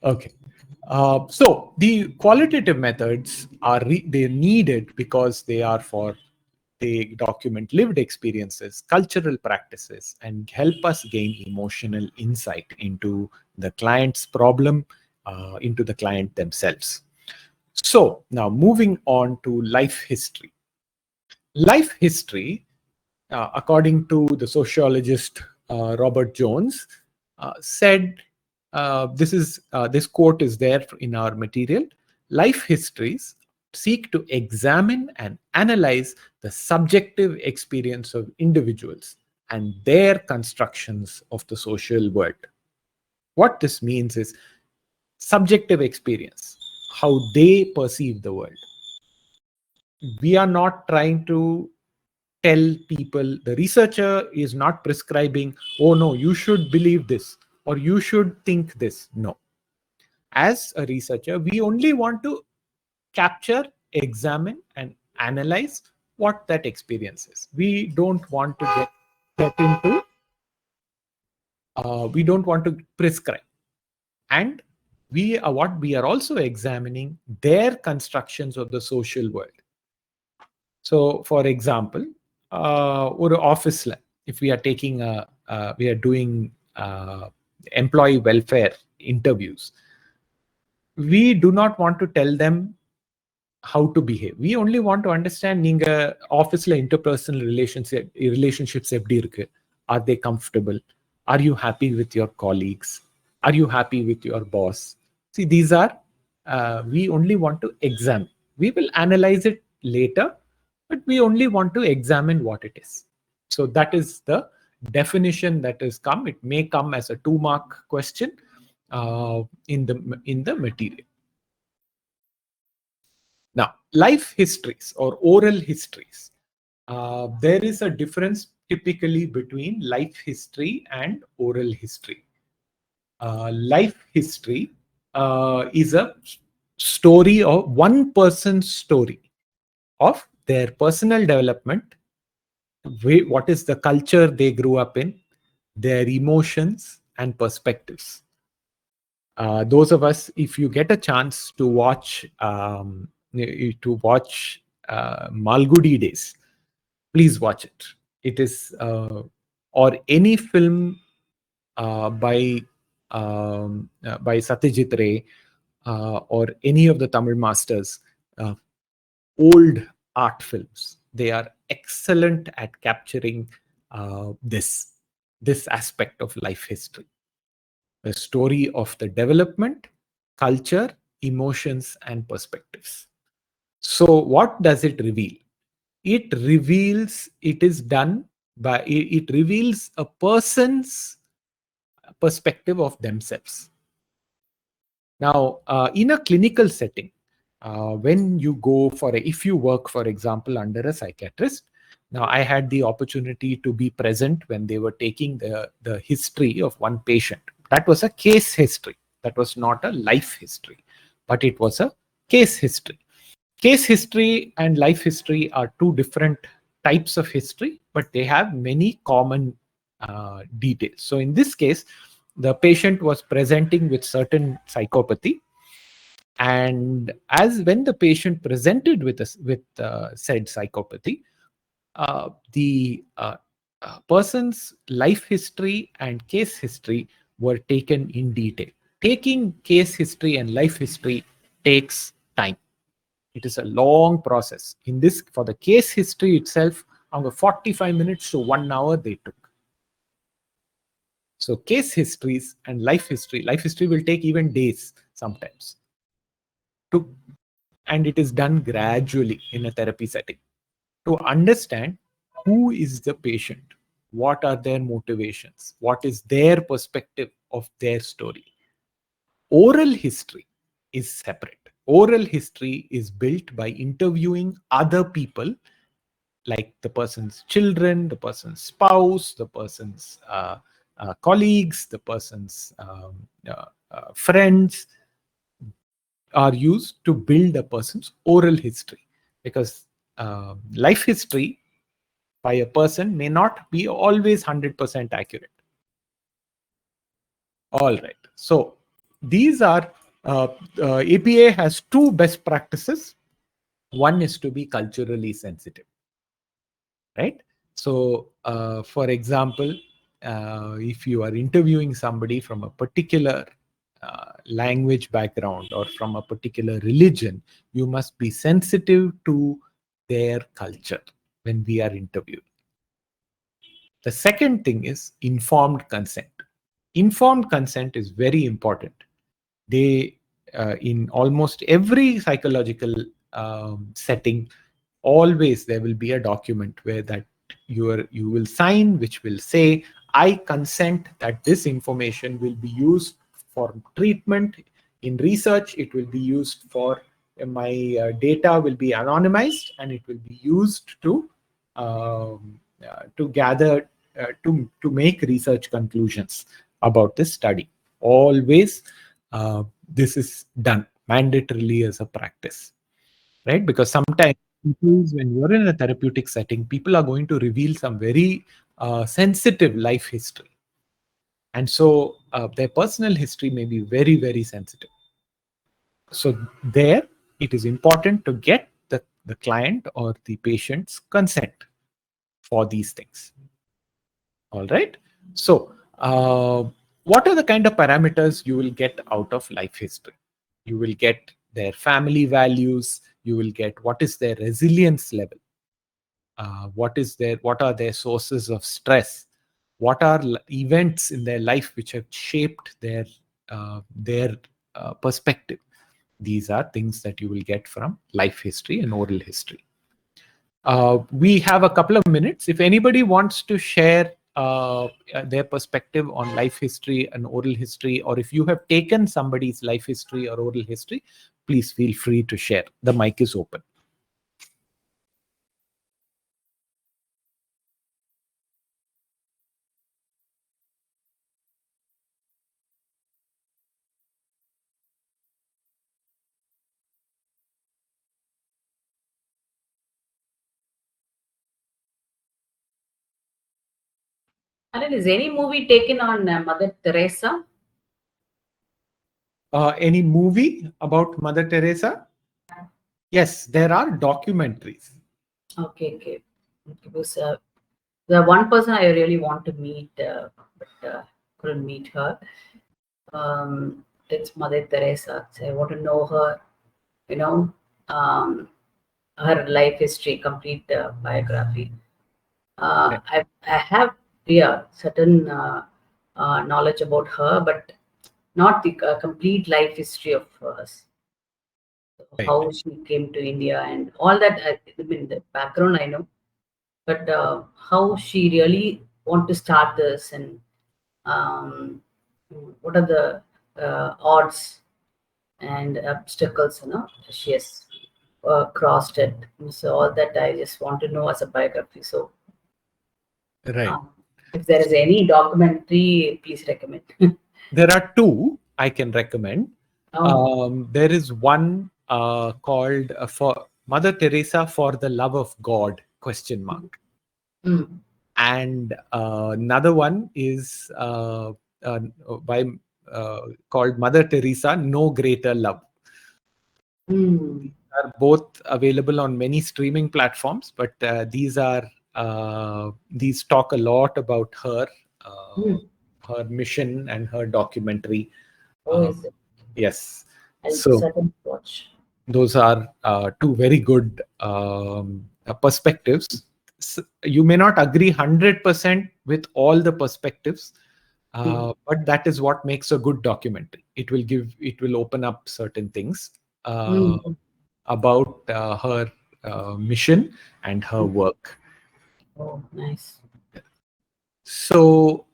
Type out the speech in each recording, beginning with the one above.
Okay. So the qualitative methods are they're needed because they document lived experiences, cultural practices, and help us gain emotional insight into the client's problem, into the client themselves. So now moving on to life history. Life history, according to the sociologist Robert Jones, said this quote is there in our material. Life histories seek to examine and analyze the subjective experience of individuals and their constructions of the social world. What this means is subjective experience, how they perceive the world. We are not trying to tell people, the researcher is not prescribing, oh no, you should believe this or you should think this. No. As a researcher, we only want to capture, examine, and analyze what that experience is. We don't want to get into, we don't want to prescribe. And what we are also examining their constructions of the social world. So, for example, or office, if we are taking we are doing employee welfare interviews, we do not want to tell them how to behave. We only want to understand நீங்க ஆஃபீஸ்ல interpersonal relationships எப்படி இருக்கு? Are they comfortable? Are you happy with your colleagues? Are you happy with your boss? See, these are we only want to examine. We will analyze it later, but we only want to examine what it is. So that is the definition that has come. It may come as a 2-mark question in the material. Now, life histories or oral histories. There is a difference typically between life history and oral history. Life history is a story of one person's story of their personal development, what is the culture they grew up in, their emotions and perspectives. Those of us, if you get a chance to watch Malgudi Days, please watch it. It is or any film by Satyajit Ray or any of the Tamil masters, old art films. They are excellent at capturing this aspect of life history. A story of the development, culture, emotions, and perspectives. So what does it reveal? It reveals, it reveals a person's perspective of themselves. Now, in a clinical setting, when you go if you work, for example, under a psychiatrist. Now, I had the opportunity to be present when they were taking the history of one patient. That was a case history. That was not a life history, but it was a case history. Case history and life history are two different types of history, but they have many common details. So in this case, the patient was presenting with certain psychopathy. And as when the patient presented with said psychopathy, the person's life history and case history were taken in detail. Taking case history and life history takes time. It is a long process. In this, for the case history itself, 45 minutes to 1 hour they took. So case histories and life history will take even days sometimes. And it is done gradually in a therapy setting to understand who is the patient, what are their motivations, what is their perspective of their story. Oral history is separate. Oral history is built by interviewing other people, like the person's children, the person's spouse, the person's colleagues, the person's friends, are used to build a person's oral history, because life history by a person may not be always 100% accurate. All right. So these are APA has two best practices. One is to be culturally sensitive, right? So, for example, if you are interviewing somebody from a particular language background or from a particular religion, you must be sensitive to their culture when we are interviewing. The second thing is informed consent. Informed consent is very important. They, in almost every psychological setting, always there will be a document where that you will sign, which will say, I consent that this information will be used for treatment. In research, it will be used for my data will be anonymized, and it will be used to gather to make research conclusions about this study. Always this is done mandatorily as a practice, right? Because sometimes when you're in a therapeutic setting, people are going to reveal some very sensitive life history, and so their personal history may be very, very sensitive. So there, it is important to get the client or the patient's consent for these things. All right. So, what are the kind of parameters you will get out of life history? You will get their family values. You will get what is their resilience level. What are their sources of stress? What are events in their life which have shaped their perspective? These are things that you will get from life history and oral history. We have a couple of minutes. If anybody wants to share their perspective on life history and oral history, or if you have taken somebody's life history or oral history, please feel free to share. The mic is open. Alan, is any movie taken on Mother Teresa? Any movie about Mother Teresa? Yes, there are documentaries. Okay. Because the one person I really want to meet, but couldn't meet her. It's Mother Teresa. So I want to know her, you know, her life history, complete biography. I have certain knowledge about her, but not the complete life history of hers. Right. How she came to India and all that. I mean, the background I know, but how she really want to start this, and um, what are the odds and obstacles, she has crossed it. So all that I just want to know as a biography. So Right. if there is any documentary, please recommend. There are two I can recommend. There is one called for Mother Teresa for the Love of God ? Mm. And another one is by called Mother Teresa, No Greater Love. Mm. Are both available on many streaming platforms, but these talk a lot about her her mission and her documentary. Oh, is it? Yes. I'll So certainly watch. those are two very good perspectives. You may not agree 100% with all the perspectives, but that is what makes a good documentary. It will open up certain things about her mission and her work. Oh, nice. So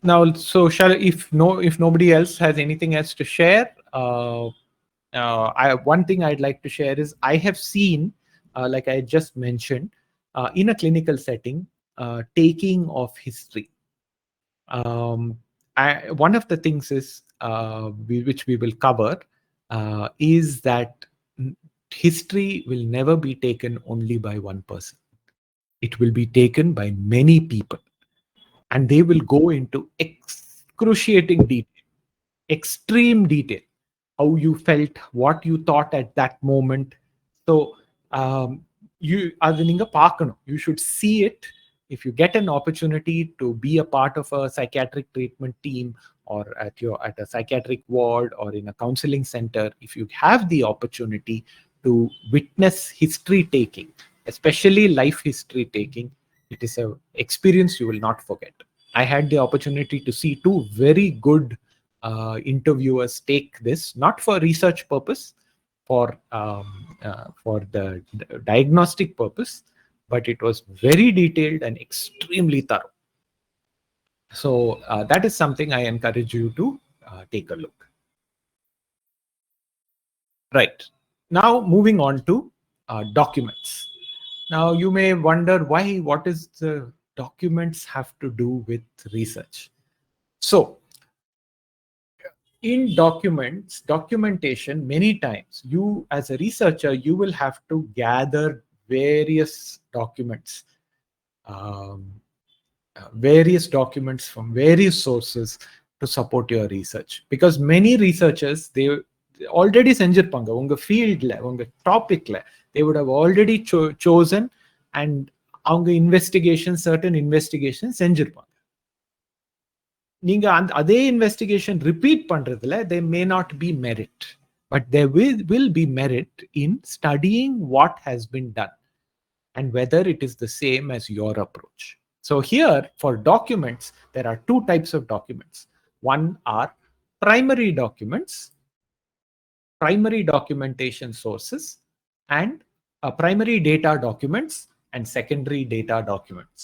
now, so if nobody else has anything else to share, one thing I'd like to share is I have seen, like I just mentioned, in a clinical setting, taking of history. One of the things is which we will cover is that history will never be taken only by one person. It will be taken by many people, and they will go into excruciating detail, extreme detail, how you felt, what you thought at that moment. So you you should see it. If you get an opportunity to be a part of a psychiatric treatment team, or at a psychiatric ward, or in a counseling center, if you have the opportunity to witness history taking, especially life history taking, it is a experience you will not forget. I had the opportunity to see two very good interviewers take this, not for research purpose, for the diagnostic purpose, but it was very detailed and extremely thorough. So that is something I encourage you to take a look. Right. Now moving on to documents. Now you may wonder what is the documents have to do with research? So in documentation, many times you as a researcher, you will have to gather various documents, um, from various sources to support your research, because many researchers, they already செஞ்சிருப்பாங்க உங்க ஃபீல்ட்ல, உங்க டாபிக்ல, they would have already chosen and அவங்க certain investigation செஞ்சிருப்பாங்க. நீங்க அதே investigation repeat பண்றதுல they may not be merit, but there will be merit in studying what has been done and whether it is the same as your approach. So here for documents, there are two types of documents. One are primary documents, primary documentation sources, and primary data documents and secondary data documents.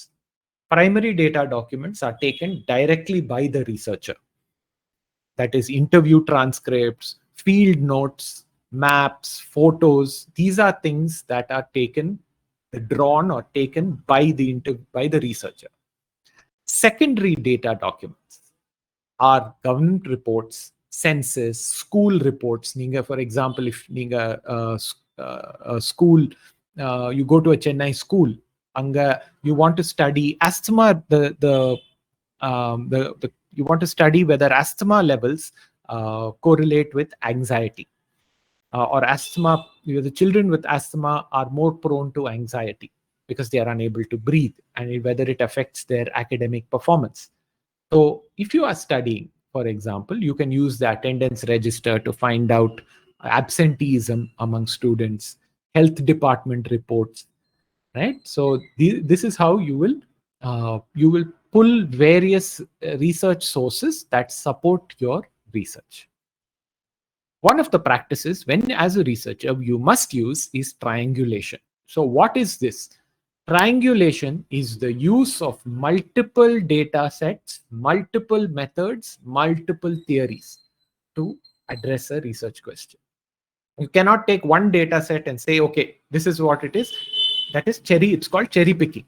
Primary data documents are taken directly by the researcher. That is interview transcripts, field notes, maps, photos. These are things that are drawn or taken by the researcher. Secondary data documents are government reports, census, school reports. For example, if school, you go to a Chennai school, you want to study asthma, you want to study whether asthma levels correlate with anxiety, or asthma. The children with asthma are more prone to anxiety because they are unable to breathe, and whether it affects their academic performance. So if you are studying, for example, you can use the attendance register to find out absenteeism among students, health department reports, right? So this is how you will pull various research sources that support your research. One of the practices when as a researcher you must use is triangulation. So what is this? Triangulation is the use of multiple data sets, multiple methods, multiple theories to address a research question. You cannot take one data set and say, okay, this is what it is. That is it's called cherry picking.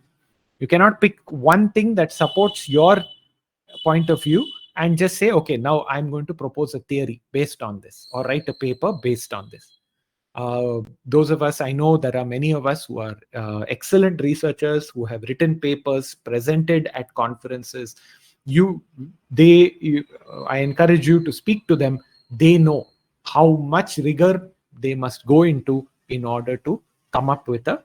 You cannot pick one thing that supports your point of view and just say, okay, now I'm going to propose a theory based on this, or write a paper based on this. Those of us, I know there are many of us who are excellent researchers who have written papers, presented at conferences. I encourage you to speak to them. They know how much rigor they must go into in order to come up with a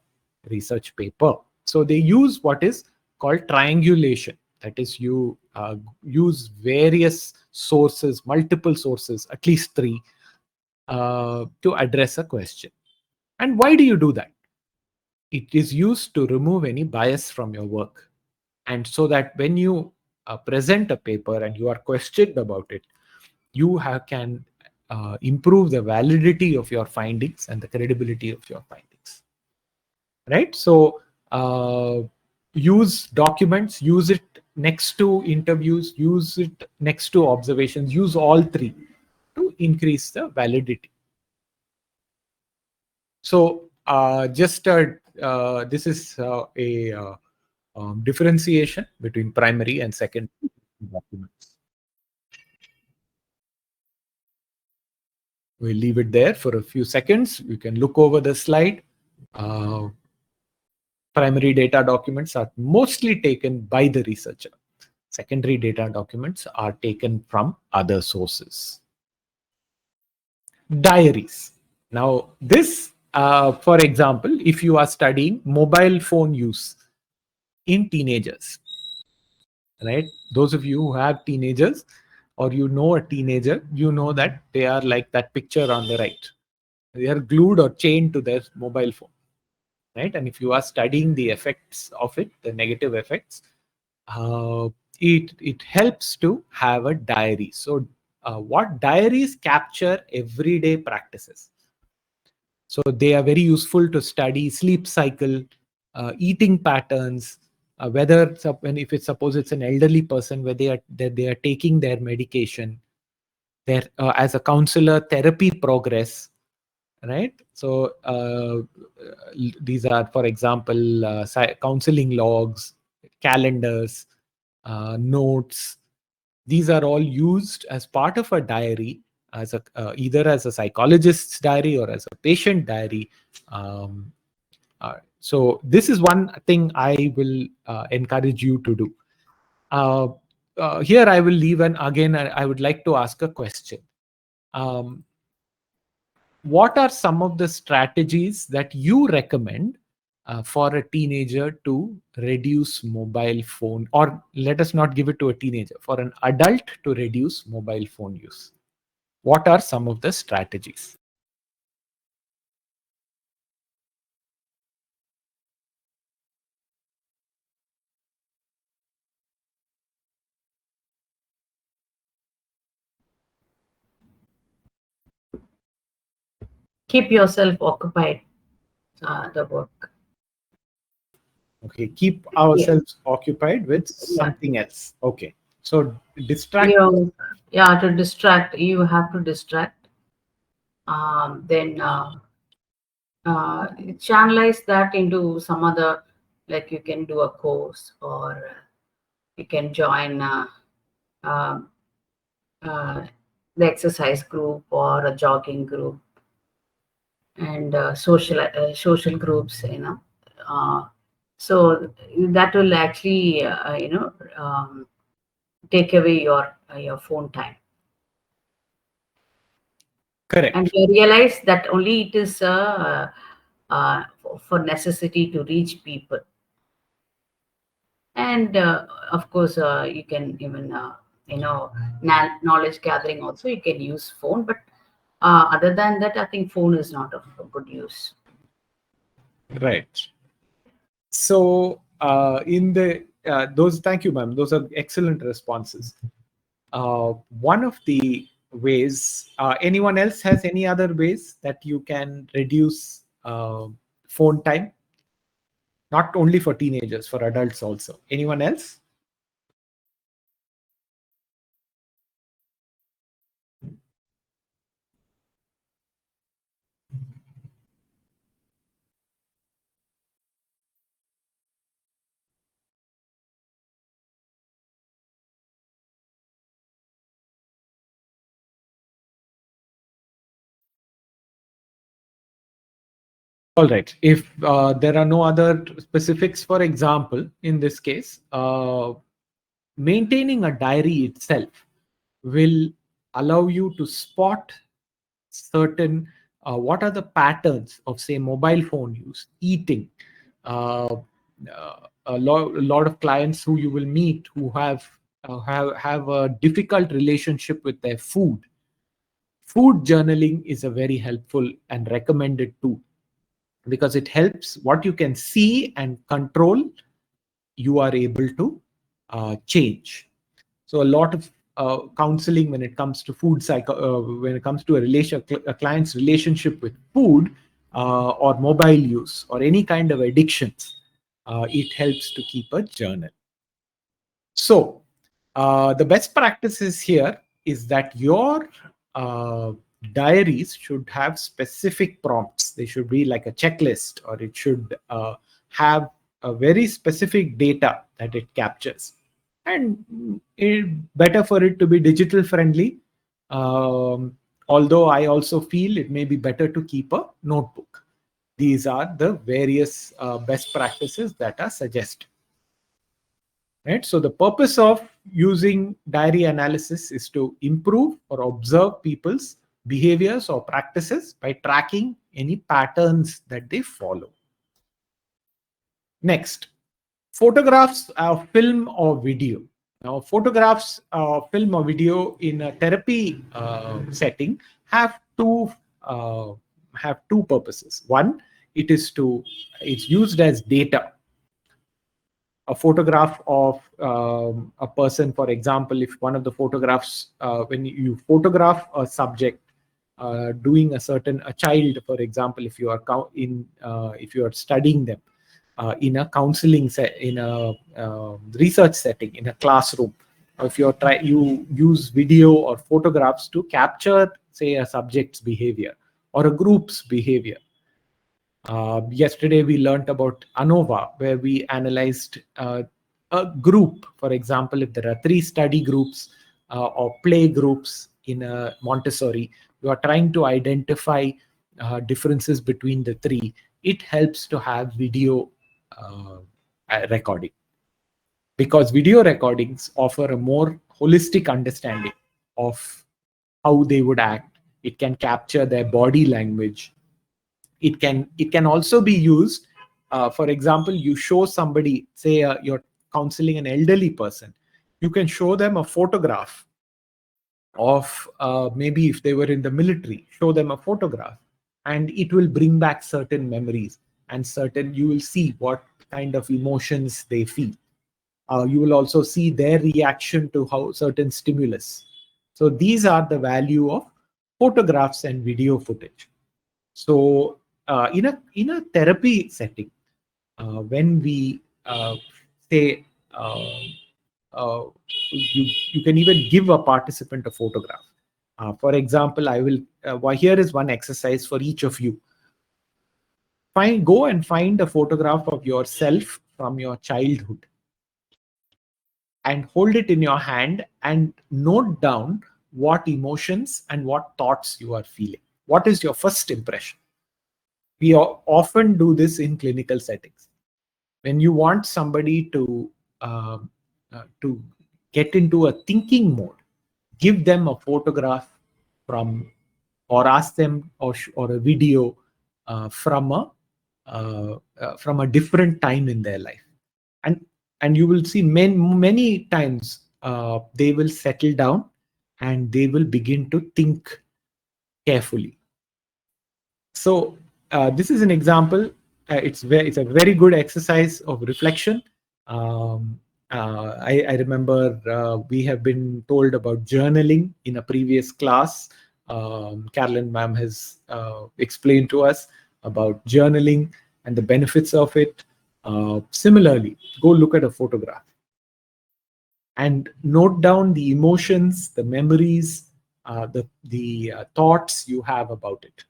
research paper. So they use what is called triangulation. That is, you use various sources, multiple sources, at least 3, to address a question. And why do you do that? It is used to remove any bias from your work. And so that when you present a paper and you are questioned about it, you can improve the validity of your findings and the credibility of your findings. Right? So use documents, use it next to interviews, use it next to observations, use all 3 to increase the validity. So this is a differentiation between primary and secondary documents. We'll leave it there for a few seconds. You can look over the slide. Primary data documents are mostly taken by the researcher. secondary data documents are taken from other sources. Diaries. Now, this, for example, if you are studying mobile phone use in teenagers, right? Those of you who have teenagers or you know a teenager, you know that they are like that picture on the right. They are glued or chained to their mobile phone, right? And if you are studying the effects of it, the negative effects, uh, it helps to have a diary. So, what diaries capture everyday practices. So they are very useful to study sleep cycle, eating patterns, whether and if it's suppose it's an elderly person where they are taking their medication, their as a counselor therapy progress, right? So these are, for example, counseling logs, calendars, notes. These are all used as part of a diary, as a either as a psychologist's diary or as a patient diary. Um, so this is one thing I will encourage you to do. Uh, Here I will leave, and again I would like to ask a question. Um, what are some of the strategies that you recommend for a teenager to reduce mobile phone, or let us not give it to a teenager, for an adult to reduce mobile phone use? What are some of the strategies? Keep yourself occupied, the work. Okay, keep Yeah, ourselves occupied with yeah. something else. Okay, so distract. You, yeah, to distract, you have to distract. Then channelize that into some other, like you can do a course, or you can join um, uh, the exercise group or a jogging group, and social groups, uh, so that will actually take away your phone time, and Correct. you realize that only it is for necessity to reach people. And of course, you can even knowledge gathering also you can use phone, but other than that, I think phone is not of good use. Right. So in the those, thank you, ma'am. Those are excellent responses. One of the ways, anyone else has any other ways that you can reduce phone time, not only for teenagers, for adults also? Anyone else? All right. If there are no other specifics, for example, in this case, maintaining a diary itself will allow you to spot certain what are the patterns of, say, mobile phone use, eating. uh, a lot of clients who you will meet who have a difficult relationship with their food. Food journaling is a very helpful and recommended tool, because it helps what you can see and control, you are able to change. So a lot of counseling when it comes to food cycle, when it comes to a client's relationship with food, or mobile use or any kind of addictions, it helps to keep a journal. So the best practices here is that your uh, diaries should have specific prompts. They should be like a checklist, or it should have a very specific data that it captures. And better for it to be digital friendly. Although I also feel it may be better to keep a notebook. These are the various best practices that are suggested. right? So the purpose of using diary analysis is to improve or observe people's behaviors or practices by tracking any patterns that they follow. Next, photographs, film or video. Now, photographs, film or video in a therapy setting have uh, two purposes. One, it's used as data. A photograph of a person, for example, if one of the photographs, when you photograph a subject doing a child, for example, if you are if you are studying them in a counseling set, in a research setting, in a classroom, or if you use video or photographs to capture, say, a subject's behavior or a group's behavior. Yesterday, we learned about ANOVA, where we analyzed a group. For example, if there are 3 study groups or play groups in a Montessori, you are trying to identify differences between the 3. It helps to have video recording, because video recordings offer a more holistic understanding of how they would act. It can capture their body language. It can also be used, for example, you show somebody, say, you're counseling an elderly person, you can show them a photograph of, maybe if they were in the military, show them a photograph, and it will bring back certain memories, and you will see what kind of emotions they feel. You will also see their reaction to how certain stimulus. So these are the value of photographs and video footage. So in a therapy setting, when we say, you can even give a participant a photograph. For example, I will. Here is one exercise for each of you. Go and find a photograph of yourself from your childhood, and hold it in your hand and note down what emotions and what thoughts you are feeling. What is your first impression? We often do this in clinical settings. When you want somebody to get into a thinking mode, give them a photograph from, or ask them, or a video from a different time in their life, and you will see many times they will settle down and they will begin to think carefully. So this is an example. It's a very good exercise of reflection. I remember we have been told about journaling in a previous class. Carolyn ma'am has explained to us about journaling and the benefits of it. Similarly, go look at a photograph and note down the emotions, the memories, the thoughts you have about it.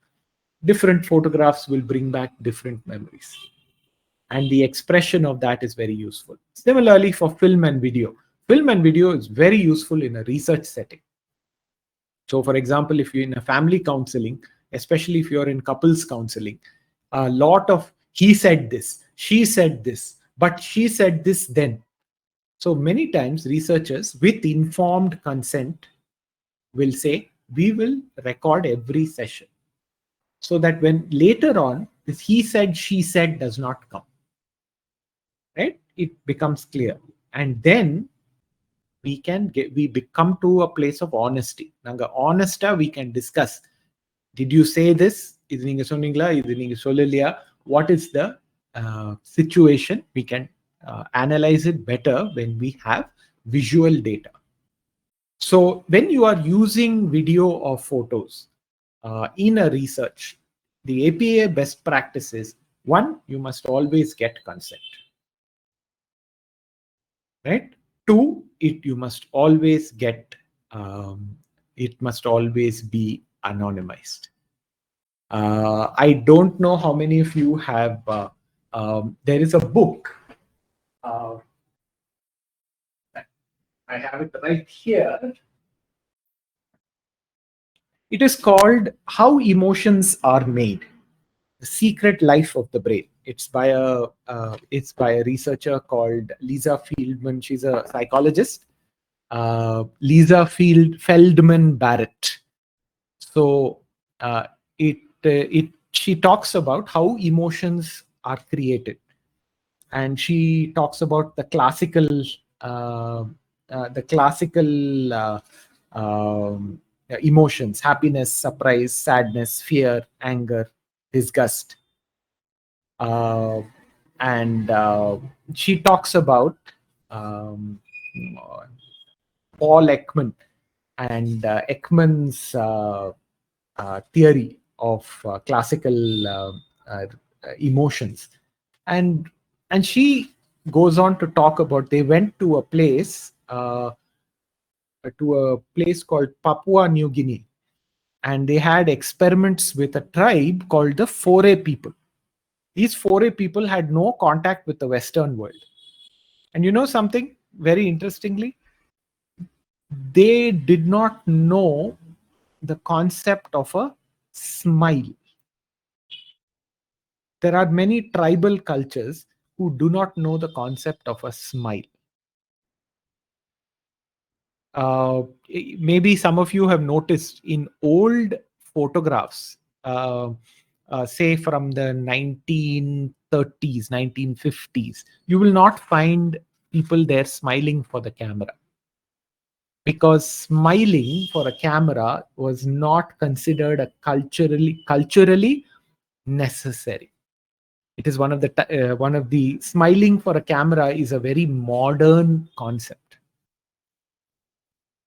Different photographs will bring back different memories, and the expression of that is very useful. Similarly, for film and video is very useful in a research setting. So for example, if you're in a family counseling, especially if you're in couples counseling, a lot of he said this, she said this, but she said this then. So many times researchers with informed consent will say, we will record every session, so that when later on this he said, she said does not come, right? It becomes clear. And then we come to a place of honesty. Nanga honesta we can discuss. Did you say this? Idu neenga sonningala, idu neenga sollaliya? What is the situation? We can analyze it better when we have visual data. So when you are using video or photos in a research, the APA best practice is, one, you must always get consent, right? Two, you must always get, it must always be anonymized. I don't know how many of you have, there is a book. I have it right here. It is called How Emotions Are Made: The Secret Life of the Brain. It's by a researcher called Lisa Feldman. She's a psychologist. Lisa Feldman Barrett. So she talks about how emotions are created, and she talks about uh, the classical emotions: happiness, surprise, sadness, fear, anger, disgust. uh, and she talks about um, Paul Ekman and Ekman's theory of classical emotions, and she goes on to talk about, they went to a place called Papua New Guinea, and they had experiments with a tribe called the Foray people. These Foray people had no contact with the Western world. And you know something very interestingly? They did not know the concept of a smile. There are many tribal cultures who do not know the concept of a smile. Uh, Maybe some of you have noticed in old photographs, say from the 1930s, 1950s, you will not find people there smiling for the camera, because smiling for a camera was not considered a culturally necessary. It is one of the smiling for a camera is a very modern concept.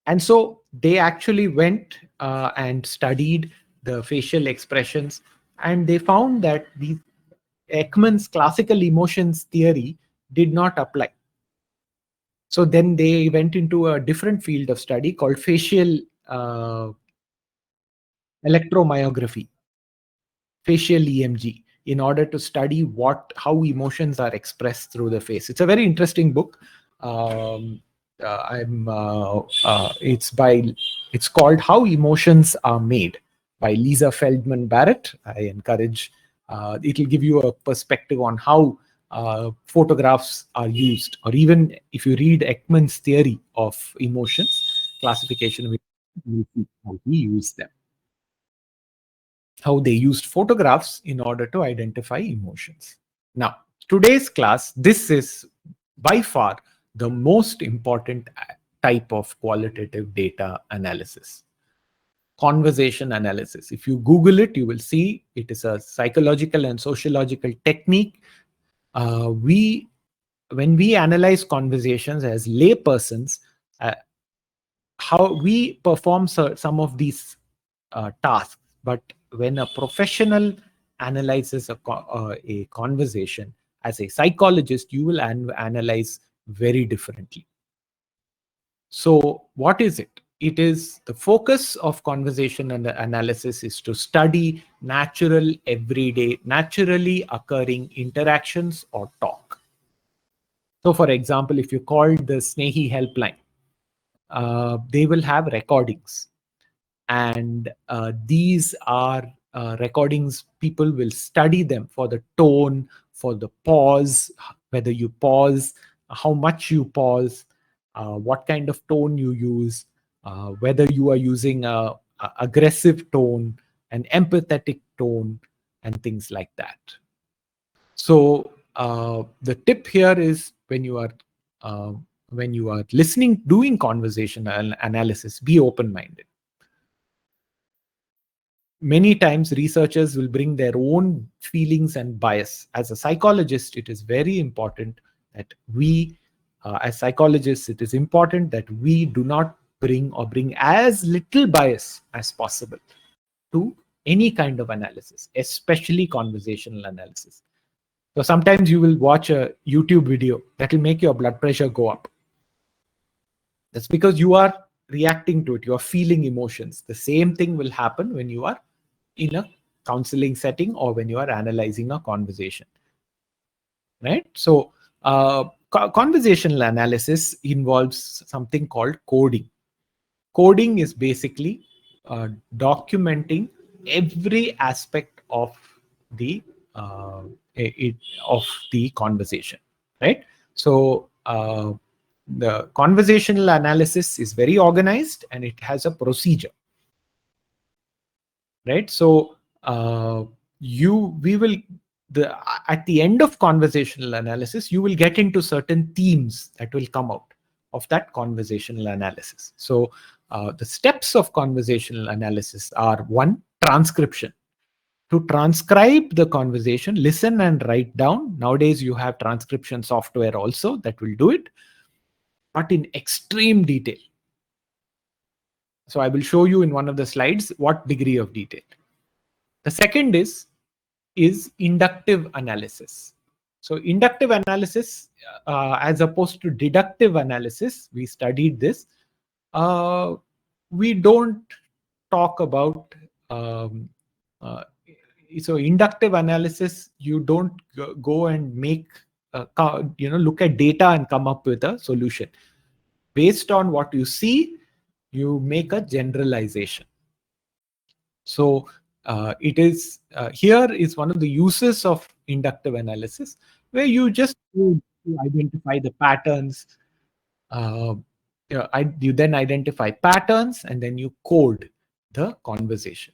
And so they actually went and studied the facial expressions, and they found that the Ekman's classical emotions theory did not apply. So then they went into a different field of study called facial uh, electromyography, facial EMG, in order to study how emotions are expressed through the face. It's a very interesting book. Um, it's called How Emotions Are Made by Lisa Feldman Barrett. I encourage. It'll give you a perspective on how photographs are used, or even if you read Ekman's theory of emotions, classification of emotions, you'll see how he used them, how they used photographs in order to identify emotions. Now, today's class, this is by far the most important type of qualitative data analysis: conversation analysis. If you Google it, you will see it is a psychological and sociological technique. When we analyze conversations as laypersons, uh, how we perform some of these tasks, but when a professional analyzes a conversation as a psychologist, you will analyze very differently. So what is it? It is the focus of conversation and analysis is to study natural, everyday, naturally occurring interactions or talk. So for example, if you called the Snehi helpline, they will have recordings, and these are recordings. People will study them for the tone, for the pause, whether you pause, how much you pause, what kind of tone you use, whether you are using a aggressive tone, an empathetic tone, and things like that. So the tip here is, uh, when you are listening, doing conversational analysis, be open-minded. Many times researchers will bring their own feelings and bias. As a psychologist, it is very important that as psychologists, it is important that we do not bring as little bias as possible to any kind of analysis, especially conversational analysis. So sometimes you will watch a YouTube video that will make your blood pressure go up. That's because you are reacting to it, you are feeling emotions. The same thing will happen when you are in a counseling setting or when you are analyzing a conversation, right? So conversational analysis involves something called coding. Coding is basically documenting every aspect of the of the conversation, right? So the conversational analysis is very organized and it has a procedure, right? So we will at the end of conversational analysis, you will get into certain themes that will come out of that conversational analysis. So the steps of conversational analysis are: one, transcription. To transcribe the conversation, listen and write down. Nowadays, you have transcription software also that will do it, but in extreme detail. So I will show you in one of the slides what degree of detail. The second is inductive analysis. So inductive analysis, as opposed to deductive analysis, we studied this. We don't talk about so inductive analysis. You don't go and make look at data and come up with a solution. Based on what you see, you make a generalization. So here is one of the uses of inductive analysis, where you just identify the patterns. You then identify patterns and then you code the conversation.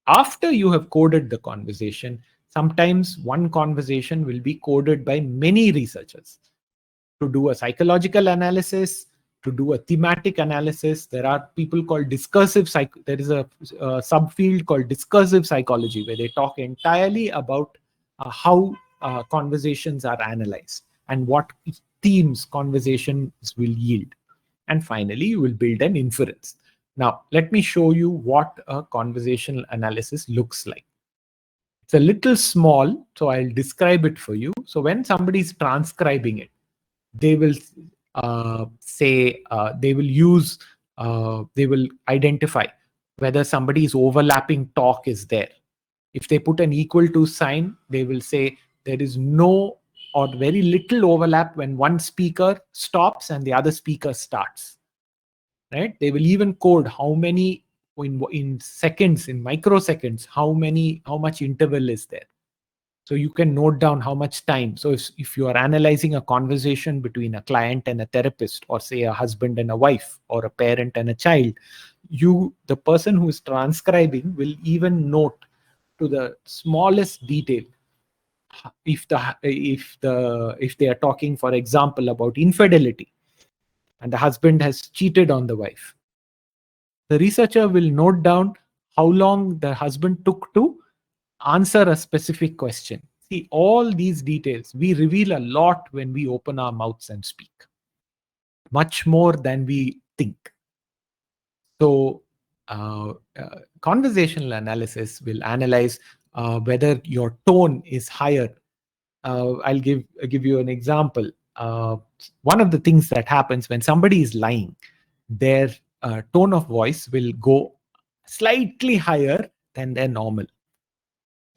After you have coded the conversation, sometimes one conversation will be coded by many researchers to do a psychological analysis, to do a thematic analysis. There are people called there is a subfield called discursive psychology, where they talk entirely about how conversations are analyzed and what themes conversations will yield. And finally, you will build an inference. Now, let me show you what a conversational analysis looks like. It's a little small, so I'll describe it for you. So when somebody is transcribing it, they will they will identify whether somebody's overlapping talk is there. If they put an equal to sign, they will say there is no or very little overlap when one speaker stops and the other speaker starts. Right? They will even code how many in seconds, in microseconds, how much interval is there. So you can note down how much time. So if you are analyzing a conversation between a client and a therapist, or say a husband and a wife, or a parent and a child, the person who is transcribing will even note to the smallest detail if they are talking, for example, about infidelity, and the husband has cheated on the wife. The researcher will note down how long the husband took to answer a specific question. See, all these details, we reveal a lot when we open our mouths and speak, much more than we think. So conversational analysis will analyze whether your tone is higher. I'll give you an example. One of the things that happens when somebody is lying, their tone of voice will go slightly higher than their normal.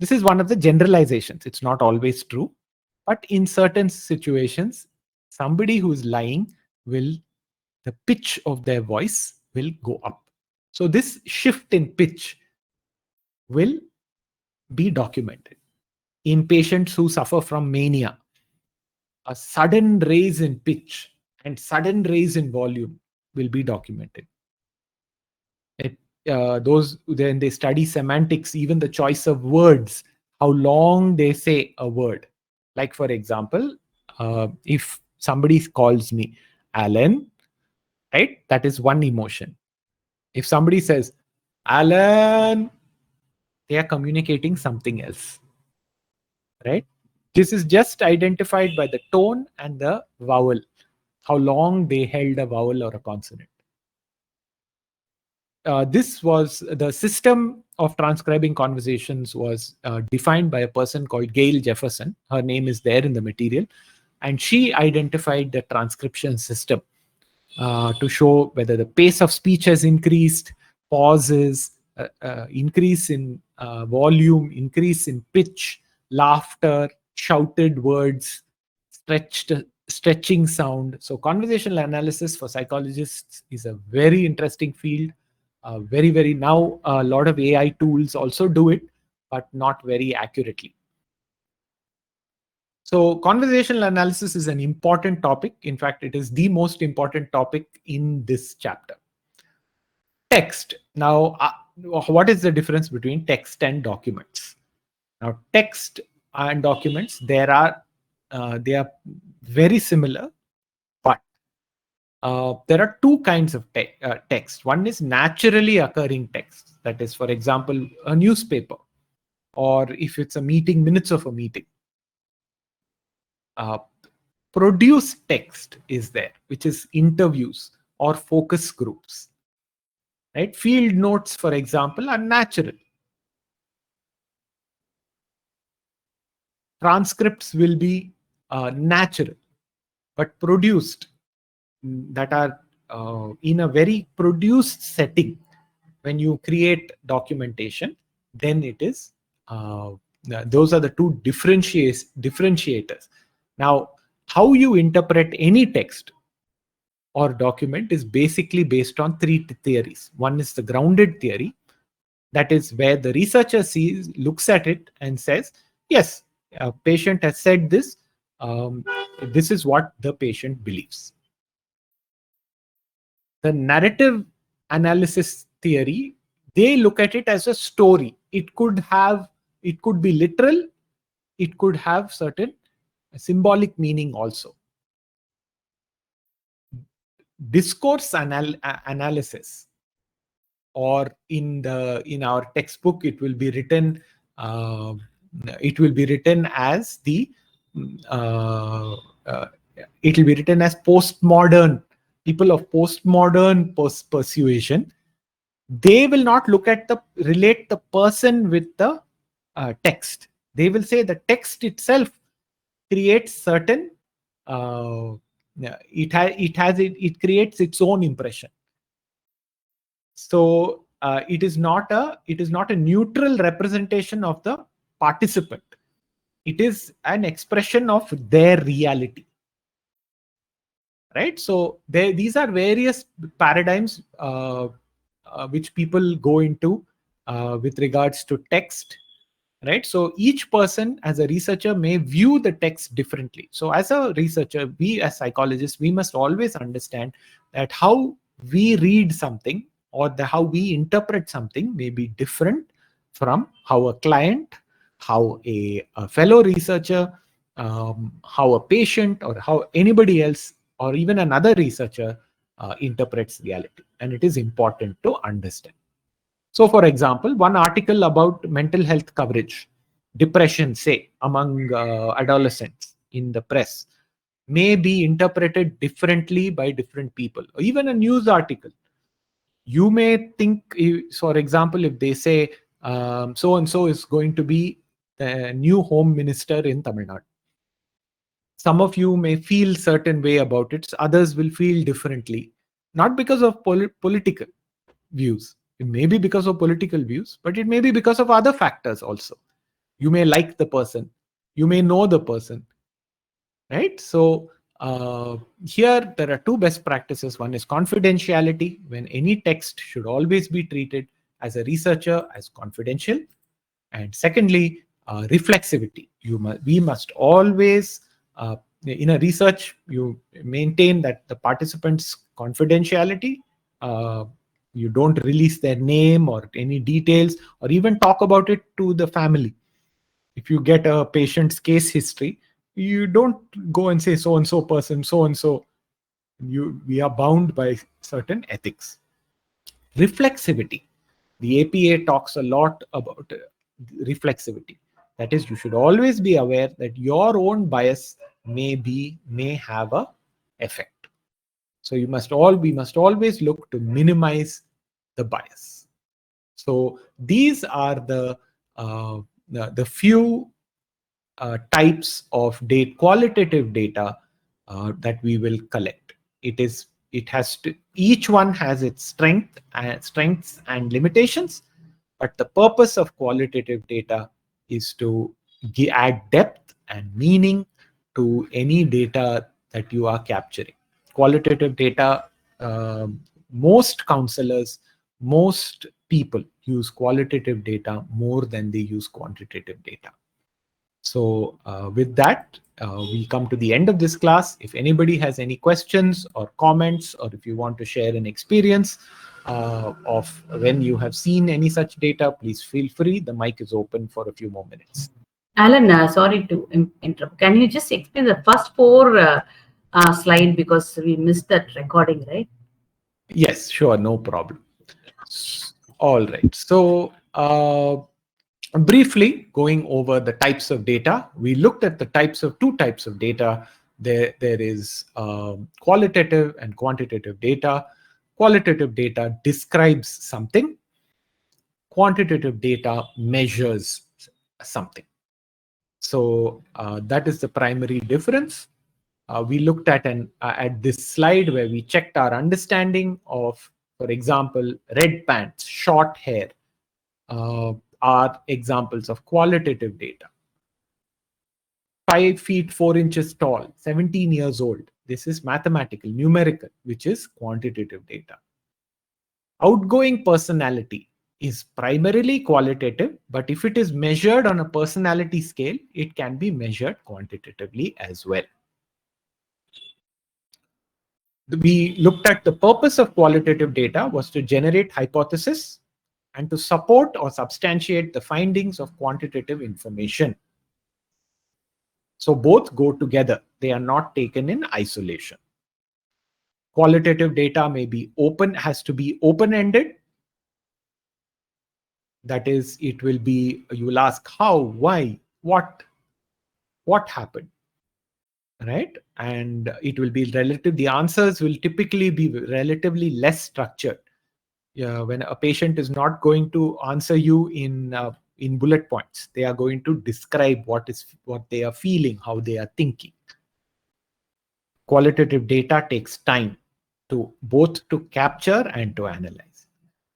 This is one of the generalizations. It's not always true, but in certain situations, somebody who's lying the pitch of their voice will go up. So this shift in pitch will be documented. In patients who suffer from mania, a sudden raise in pitch and sudden raise in volume will be documented. Then they study semantics, even the choice of words, how long they say a word. Like, for example, if somebody calls me Alan, right, that is one emotion. If somebody says Alan, they are communicating something else, right? This is just identified by the tone and the vowel, how long they held a vowel or a consonant. This was the system of transcribing conversations was defined by a person called Gail Jefferson. Her name is there in the material. And she identified the transcription system to show whether the pace of speech has increased, pauses, increase in volume, increase in pitch, laughter, shouted words, stretching sound. So conversational analysis for psychologists is a very interesting field. Now a lot of AI tools also do it, but not very accurately. So conversational analysis is an important topic. In fact, it is the most important topic in this chapter. Text. Now, what is the difference between text and documents? Now, text and documents, they are very similar, but there are two kinds of text. One is naturally occurring text. That is, for example, a newspaper, or if it's a meeting, minutes of a meeting. Uh, produced text is there, which is interviews or focus groups. Right? Field notes, for example, are natural. Transcripts will be natural, but produced, that are in a very produced setting. When you create documentation, then it is those are the two differentiators. Now, how you interpret any text or document is basically based on three theories. One is the grounded theory. That is where the researcher looks at it and says, yes, a patient has said this. This is what the patient believes. The narrative analysis theory, they look at it as a story. It could be literal. It could have certain symbolic meaning also. Discourse analysis, or in our textbook, it will be written as the uh, uh, it will be written as postmodern. People of postmodern persuasion, they will not relate the person with the text. They will say the text itself creates certain it creates its own impression. So it is not a neutral representation of the participant. It is an expression of their reality. Right? So these are various paradigms which people go into with regards to text. Right? So each person as a researcher may view the text differently. So as a researcher, we as psychologists, we must always understand that how we read something, or how we interpret something, may be different from how a client, how a fellow researcher, how a patient, or how anybody else, or even another researcher interprets reality. And it is important to understand. So, for example, one article about mental health coverage, depression, say, among adolescents in the press, may be interpreted differently by different people. Or even a news article, you may think, for example, if they say so and so is going to be the new home minister in Tamil Nadu, some of you may feel certain way about it, others will feel differently, not because of political views. It may be because of political views, but it may be because of other factors also. You may like the person, you may know the person, right? So here there are two best practices. One is confidentiality, when any text should always be treated as a researcher as confidential. And secondly, reflexivity. We must always, in a research, you maintain that the participants' confidentiality. You don't release their name or any details, or even talk about it to the family. If you get a patient's case history, you don't go and say so and so person, so and so. We are bound by certain ethics. Reflexivity. The APA talks a lot about reflexivity. That is, you should always be aware that your own bias may have a effect. So we must always look to minimize the bias. So these are the few types of qualitative data that we will collect. Each one has its strengths and limitations, but the purpose of qualitative data is to add depth and meaning to any data that you are capturing. Qualitative data, most counselors, most people use qualitative data more than they use quantitative data. So with that, we come to the end of this class. If anybody has any questions or comments, or if you want to share an experience of when you have seen any such data, please feel free. The mic is open for a few more minutes. Alan, sorry to interrupt. Can you just explain the first four slide, because we missed that recording, right? Yes, sure, no problem. All right. So briefly going over the types of data, we looked at the two types of data. There is qualitative and quantitative data. Qualitative data describes something. Quantitative data measures something. So that is the primary difference. We looked at this slide where we checked our understanding of, for example, red pants, short hair, are examples of qualitative data. 5 feet 4 inches tall, 17 years old. This is mathematical, numerical, which is quantitative data. Outgoing personality is primarily qualitative, but if it is measured on a personality scale, it can be measured quantitatively as well. We looked at the purpose of qualitative data was to generate hypotheses and to support or substantiate the findings of quantitative information. So both go together. They are not taken in isolation. Qualitative data may be open, has to be open-ended. That is, it will be, you will ask how, why, what happened, right? And it will be relative. The answers will typically be relatively less structured. When a patient is not going to answer you in bullet points, they are going to describe what they are feeling, how they are thinking. Qualitative data takes time to both to capture and to analyze.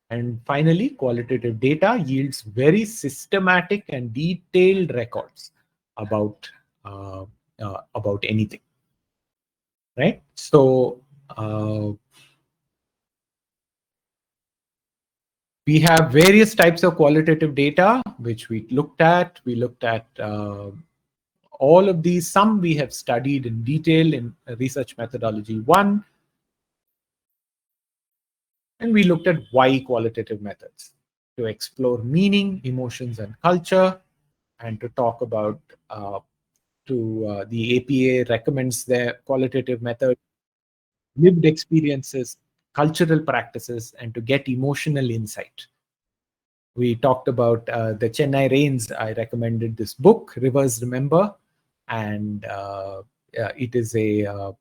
And finally, qualitative data yields very systematic and detailed records about anything, right? So we have various types of qualitative data which we looked at. We looked at all of these. Some we have studied in detail in research methodology 1. And we looked at why qualitative methods to explore meaning, emotions, and culture, and to talk about the APA recommends their qualitative method, lived experiences, cultural practices, and to get emotional insight. We talked about the Chennai Rains. I recommended this book, Rivers Remember, and it is a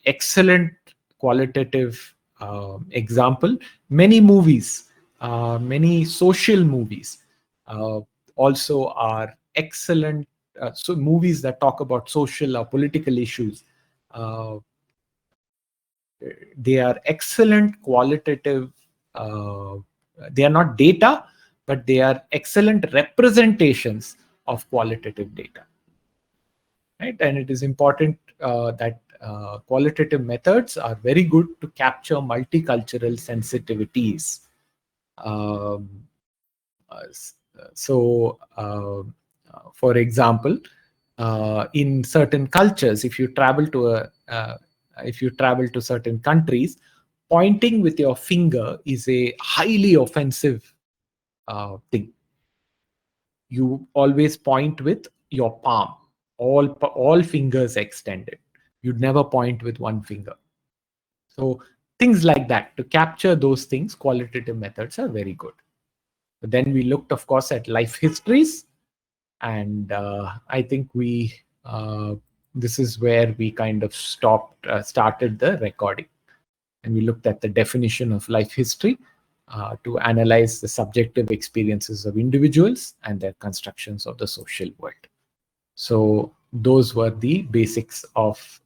excellent qualitative example. Many movies, many social movies also are excellent. So movies that talk about social or political issues, they are excellent qualitative. They are not data, but they are excellent representations of qualitative data, right? And it is important that qualitative methods are very good to capture multicultural sensitivities. Um, for example, in certain cultures, if you travel to certain countries, pointing with your finger is a highly offensive thing. You always point with your palm, all fingers extended. You'd never point with one finger. So things like that, to capture those things, qualitative methods are very good. But then we looked, of course, at life histories, and I think this is where we kind of started the recording, and we looked at the definition of life history to analyze the subjective experiences of individuals and their constructions of the social world. So those were the basics of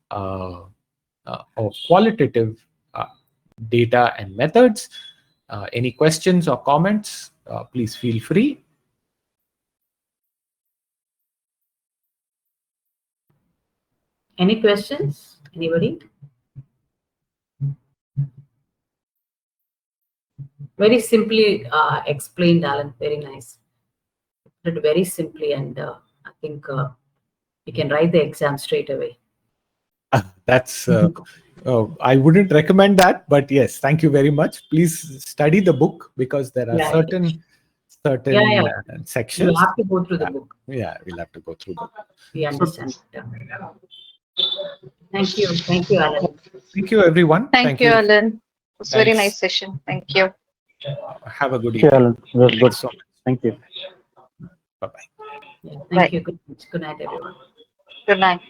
qualitative data and methods. Any questions or comments, please feel free. Any questions? Anybody? Very simply explained, Alan. Very nice. But very simply, and I think you can write the exam straight away. That's I wouldn't recommend that, but yes, thank you very much. Please study the book because there are Yeah, certain yeah. You sections. have to go through the Yeah, book. yeah, we'll have to go through the. We So, understand. Thank you, Alan. thank you, everyone. Thank you, Alan. It was a very Thanks. nice session. Thank you. Have a good Thank you, evening. Alan. It was good. Thanks so much. Thank you. Bye bye. Yeah, Bye. thank you. Good night, everyone. Good night.